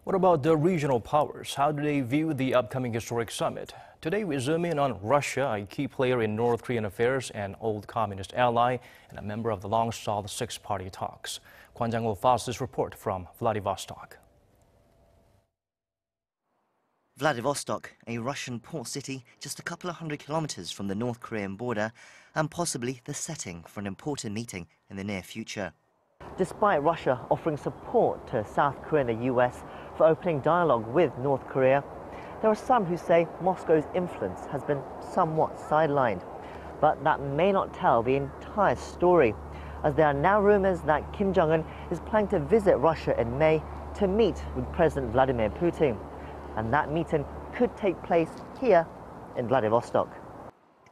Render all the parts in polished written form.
What about the regional powers? How do they view the upcoming historic summit? Today we zoom in on Russia, a key player in North Korean affairs, an old communist ally, and a member of the long-stalled six-party talks. Kwon Jang-ho files this report from Vladivostok. Vladivostok, a Russian port city just a couple of hundred kilometers from the North Korean border, and possibly the setting for an important meeting in the near future. Despite Russia offering support to South Korea and the US for opening dialogue with North Korea, there are some who say Moscow's influence has been somewhat sidelined. But that may not tell the entire story, as there are now rumors that Kim Jong-un is planning to visit Russia in May to meet with President Vladimir Putin. And that meeting could take place here in Vladivostok.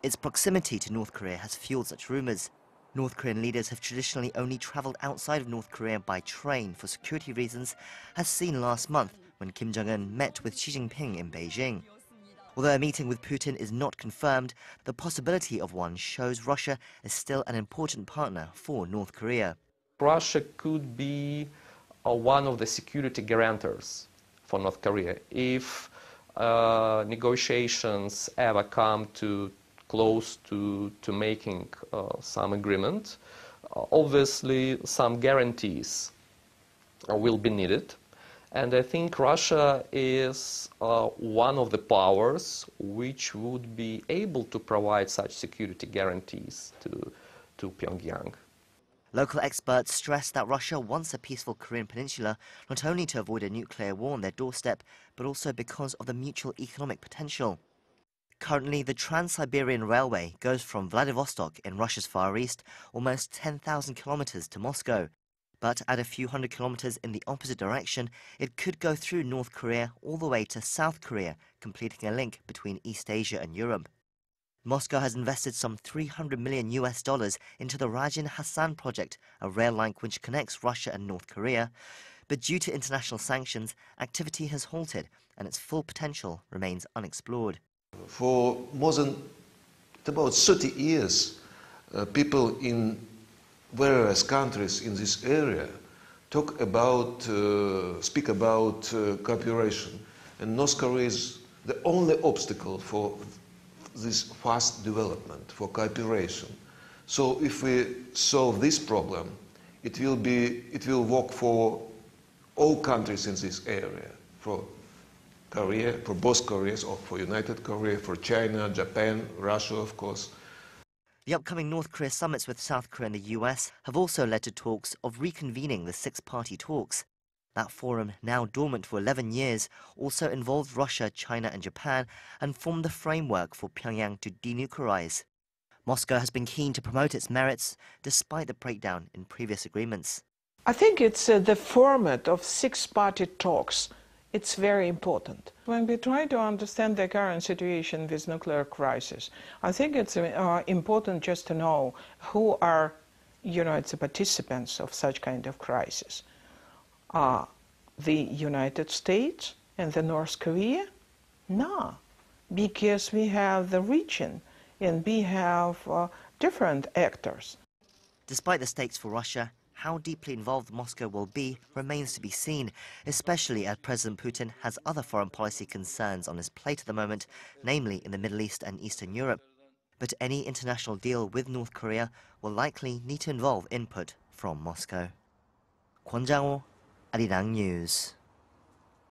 Its proximity to North Korea has fueled such rumors. North Korean leaders have traditionally only traveled outside of North Korea by train for security reasons, as seen last month when Kim Jong-un met with Xi Jinping in Beijing. Although a meeting with Putin is not confirmed, the possibility of one shows Russia is still an important partner for North Korea. Russia could be one of the security guarantors for North Korea if negotiations ever come close to making some agreement. Obviously, some guarantees will be needed. And I think Russia is one of the powers which would be able to provide such security guarantees to Pyongyang. Local experts stress that Russia wants a peaceful Korean peninsula, not only to avoid a nuclear war on their doorstep, but also because of the mutual economic potential. Currently, the Trans-Siberian Railway goes from Vladivostok in Russia's Far East almost 10,000 kilometers to Moscow. But at a few hundred kilometers in the opposite direction, it could go through North Korea all the way to South Korea, completing a link between East Asia and Europe. Moscow has invested some $300 million into the Rajin Hassan project, a rail line which connects Russia and North Korea. But due to international sanctions, activity has halted and its full potential remains unexplored. For more than about 30 years, people in various countries in this area speak about cooperation, and North Korea is the only obstacle for this fast development, for cooperation. So if we solve this problem, it will work for all countries in this area, for Korea, for both Koreas, or for United Korea, for China, Japan, Russia, of course. The upcoming North Korea summits with South Korea and the US have also led to talks of reconvening the six-party talks. That forum, now dormant for 11 years, also involved Russia, China and Japan and formed the framework for Pyongyang to denuclearize. Moscow has been keen to promote its merits despite the breakdown in previous agreements. I think it's the format of six-party talks. It's very important. When we try to understand the current situation with nuclear crisis, I think it's important just to know who are, the participants of such kind of crisis. The United States and the North Korea? No, because we have the region and we have different actors. Despite the stakes for Russia, how deeply involved Moscow will be remains to be seen, especially as President Putin has other foreign policy concerns on his plate at the moment, namely in the Middle East and Eastern Europe. But any international deal with North Korea will likely need to involve input from Moscow. Kwon Jang-ho, Arirang News.